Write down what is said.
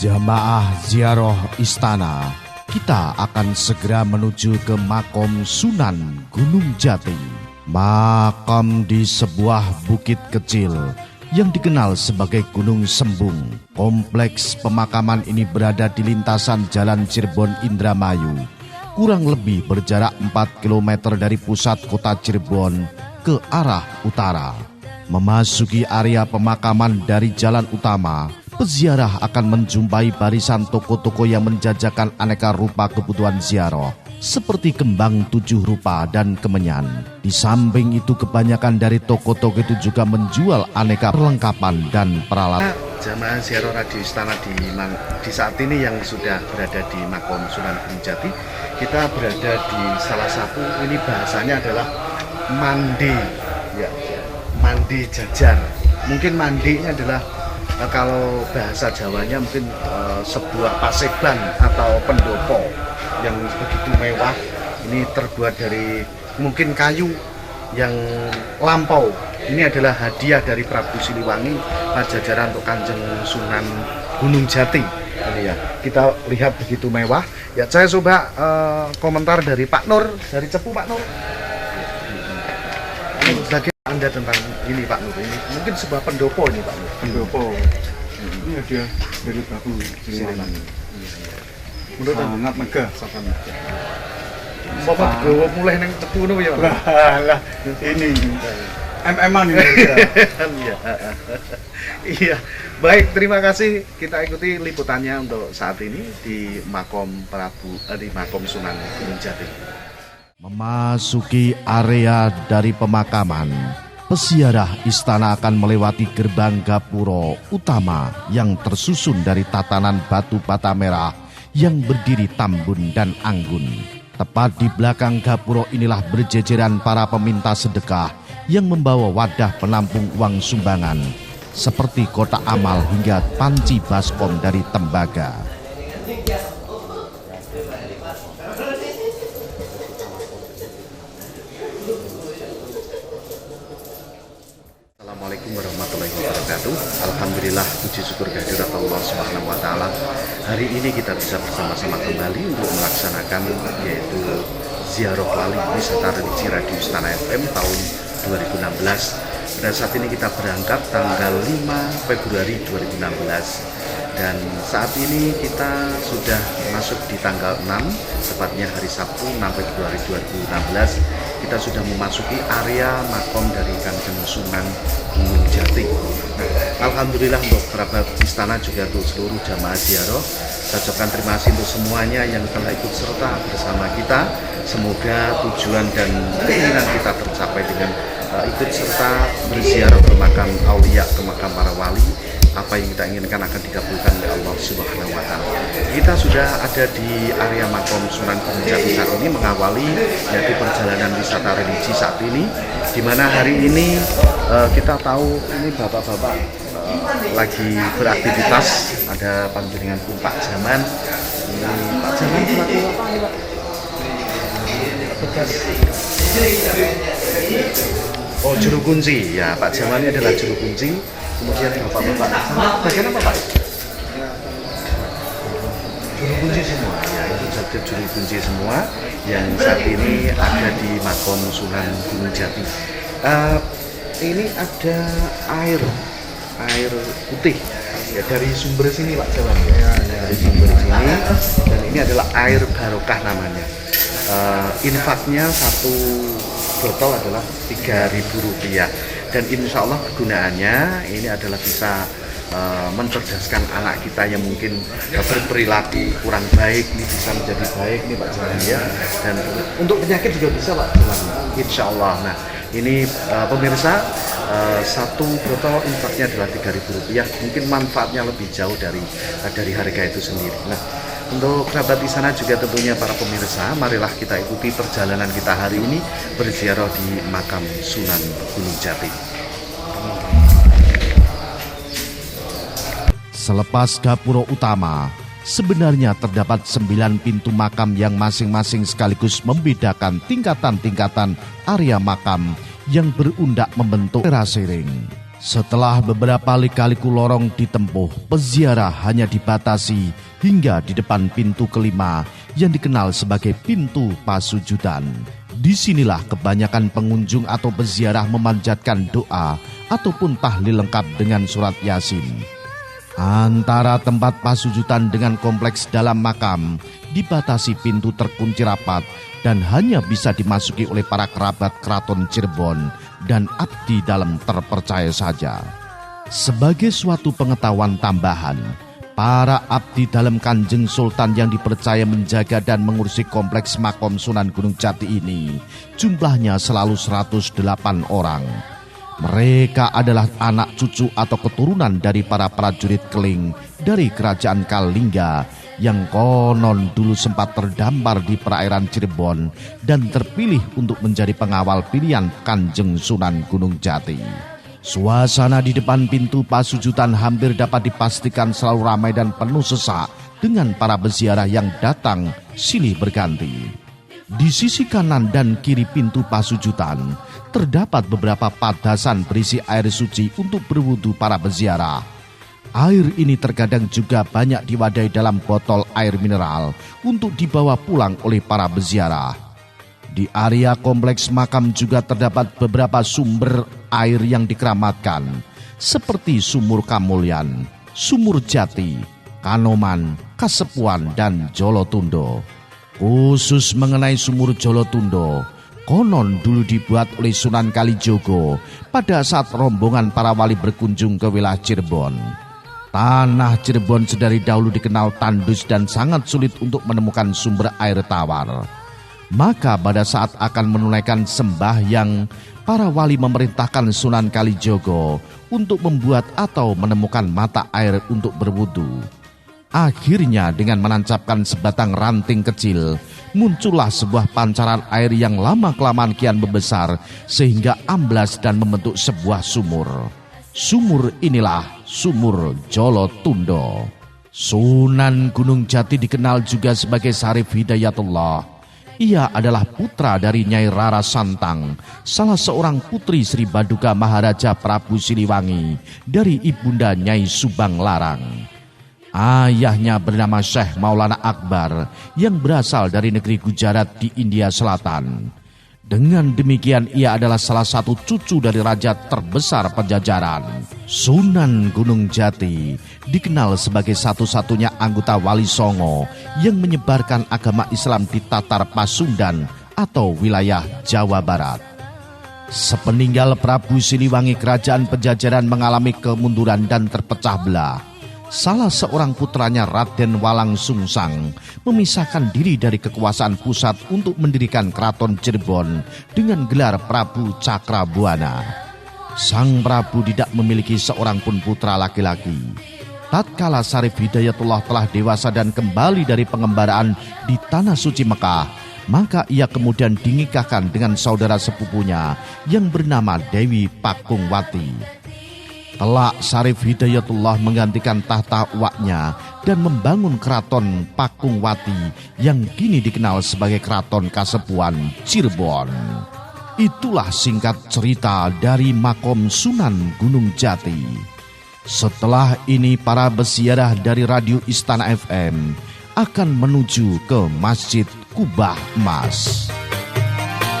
Jamaah ziarah istana, kita akan segera menuju ke Makom Sunan Gunung Jati. Makam di sebuah bukit kecil yang dikenal sebagai Gunung Sembung. Kompleks pemakaman ini berada di lintasan Jalan Cirebon Indramayu, kurang lebih berjarak 4 km dari pusat kota Cirebon ke arah utara. Memasuki area pemakaman dari jalan utama, peziarah akan menjumpai barisan toko-toko yang menjajakan aneka rupa kebutuhan ziarah, seperti kembang 7 rupa dan kemenyan. Di samping itu, kebanyakan dari toko-toko itu juga menjual aneka perlengkapan dan peralatan. Jamaah ziarah Radio Istana di saat ini yang sudah berada di Makom Sunan Gunung Jati, kita berada di salah satu, ini bahasanya adalah mandi, ya, mandi jajar. Mungkin mandinya adalah kalau bahasa Jawanya mungkin sebuah paseban atau pendopo yang begitu mewah. Ini terbuat dari mungkin kayu yang lampau. Ini adalah hadiah dari Prabu Siliwangi Pajajaran untuk Kanjeng Sunan Gunung Jati. Ini ya, kita lihat begitu mewah. Ya, saya coba komentar dari Pak Nur, dari Cepu Pak Nur. Bagaimana Anda tentang ini Pak Nur? Ini mungkin sebuah pendopo ini Pak Nur. Pendopo. Ini hadiah dari Prabu Siliwangi. Menurut sangat megah. Bapak gue mulai neng Cepu nu ya. Lah, ini MM-an ini. Iya. Iya. Baik, terima kasih. Kita ikuti liputannya untuk saat ini di Makom Sunan Gunung Jati. Memasuki area dari pemakaman, peziarah istana akan melewati gerbang gapura utama yang tersusun dari tatanan batu bata merah yang berdiri tambun dan anggun. Tepat di belakang gapura inilah berjejeran para peminta sedekah yang membawa wadah penampung uang sumbangan seperti kotak amal hingga panci baskom dari tembaga. Assalamualaikum warahmatullahi wabarakatuh. Alhamdulillah, puji syukur kehadirat Allah Subhanahu wa taala. Hari ini kita bisa bersama-sama kembali untuk melaksanakan yaitu ziarah wali wisata religi Radio Istana FM tahun 2016. Pada saat ini kita berangkat tanggal 5 Februari 2016. Dan saat ini kita sudah masuk di tanggal 6, tepatnya hari Sabtu 6 Februari 2016. Kita sudah memasuki area makom dari Kanjeng Sunan Gunung Jati. Alhamdulillah untuk kerabat istana juga untuk seluruh jamaah ziarah. Saya ucapkan terima kasih untuk semuanya yang telah ikut serta bersama kita. Semoga tujuan dan keinginan kita tercapai dengan ikut serta berziarah ke makam aulia, ke makam para wali. Apa yang kita inginkan akan dikabulkan oleh Allah Subhanahu wa taala. Kita sudah ada di area Makom Sunan Gunung Jati saat ini, mengawali yaitu perjalanan wisata religi saat ini, di mana hari ini kita tahu ini bapak-bapak lagi beraktivitas. Ada panjenengan pun Pak Jaman. Ini Pak Jaman selaku apa ini Pak? Bekas. Oh, juru kunci. Ya, Pak Jaman ini adalah juru kunci. Kemudian bapak-bapak bagian apa Pak? Juru kunci semua. Ya, itu jadi juru kunci semua yang saat ini ada di Makom Sunan Gunung Jati. Ini ada air putih ya dari sumber sini Pak Jawan ya, dari sumber sini, dan ini adalah air barokah namanya. Infaknya satu botol adalah Rp3.000 dan insya Allah kegunaannya ini adalah bisa mencerdaskan anak kita yang mungkin berperilaku kurang baik, ini bisa menjadi baik nih Pak Jalan ya, dan untuk penyakit juga bisa Pak Jalan, insya Allah. Nah ini pemirsa, satu botol infaknya adalah Rp3.000, mungkin manfaatnya lebih jauh dari harga itu sendiri. Nah untuk kerabat di sana juga tentunya para pemirsa, marilah kita ikuti perjalanan kita hari ini berziarah di makam Sunan Gunung Jati. Selepas gapura utama, sebenarnya terdapat 9 pintu makam yang masing-masing sekaligus membedakan tingkatan-tingkatan area makam yang berundak membentuk terasiring. Setelah beberapa lika-liku lorong ditempuh, peziarah hanya dibatasi hingga di depan pintu kelima yang dikenal sebagai pintu pasujudan. Disinilah kebanyakan pengunjung atau peziarah memanjatkan doa ataupun tahlil lengkap dengan surat Yasin. Antara tempat pasujudan dengan kompleks dalam makam dibatasi pintu terkunci rapat dan hanya bisa dimasuki oleh para kerabat keraton Cirebon dan abdi dalam terpercaya saja. Sebagai suatu pengetahuan tambahan, para abdi dalam Kanjeng Sultan yang dipercaya menjaga dan mengurusi kompleks makom Sunan Gunung Jati ini jumlahnya selalu 108 orang. Mereka adalah anak cucu atau keturunan dari para prajurit keling dari kerajaan Kalingga yang konon dulu sempat terdampar di perairan Cirebon dan terpilih untuk menjadi pengawal pilihan Kanjeng Sunan Gunung Jati. Suasana di depan pintu pasujudan hampir dapat dipastikan selalu ramai dan penuh sesak dengan para peziarah yang datang silih berganti. Di sisi kanan dan kiri pintu pasujudan terdapat beberapa padasan berisi air suci untuk berwudu para peziarah. Air ini terkadang juga banyak diwadahi dalam botol air mineral untuk dibawa pulang oleh para peziarah. Di area kompleks makam juga terdapat beberapa sumber air yang dikeramatkan, seperti Sumur Kamulyan, Sumur Jati, Kanoman, Kasepuan, dan Jolotundo. Khusus mengenai Sumur Jolotundo, konon dulu dibuat oleh Sunan Kalijogo pada saat rombongan para wali berkunjung ke wilayah Cirebon. Tanah Cirebon sedari dahulu dikenal tandus dan sangat sulit untuk menemukan sumber air tawar. Maka pada saat akan menunaikan sembahyang, para wali memerintahkan Sunan Kalijogo untuk membuat atau menemukan mata air untuk berwudu. Akhirnya dengan menancapkan sebatang ranting kecil, muncullah sebuah pancaran air yang lama-kelamaan kian membesar sehingga amblas dan membentuk sebuah sumur. Sumur inilah Sumur Jolotundo. Sunan Gunung Jati dikenal juga sebagai Sarif Hidayatullah. Ia adalah putra dari Nyai Rara Santang, salah seorang putri Sri Baduga Maharaja Prabu Siliwangi dari ibunda Nyai Subang Larang. Ayahnya bernama Syekh Maulana Akbar yang berasal dari negeri Gujarat di India Selatan. Dengan demikian ia adalah salah satu cucu dari raja terbesar Pajajaran. Sunan Gunung Jati dikenal sebagai satu-satunya anggota Wali Songo yang menyebarkan agama Islam di Tatar Pasundan atau wilayah Jawa Barat. Sepeninggal Prabu Siliwangi, kerajaan Pajajaran mengalami kemunduran dan terpecah belah. Salah seorang putranya Raden Walang Sungsang memisahkan diri dari kekuasaan pusat untuk mendirikan keraton Cirebon dengan gelar Prabu Cakrabuana. Sang Prabu tidak memiliki seorang pun putra laki-laki. Tatkala Sarif Hidayatullah telah dewasa dan kembali dari pengembaraan di Tanah Suci Mekah, maka ia kemudian dinikahkan dengan saudara sepupunya yang bernama Dewi Pakungwati. Kelak Sarif Hidayatullah menggantikan tahta uaknya dan membangun keraton Pakungwati yang kini dikenal sebagai Keraton Kasepuan Cirebon. Itulah singkat cerita dari makom Sunan Gunung Jati. Setelah ini para peziarah dari Radio Istana FM akan menuju ke Masjid Kubah Emas.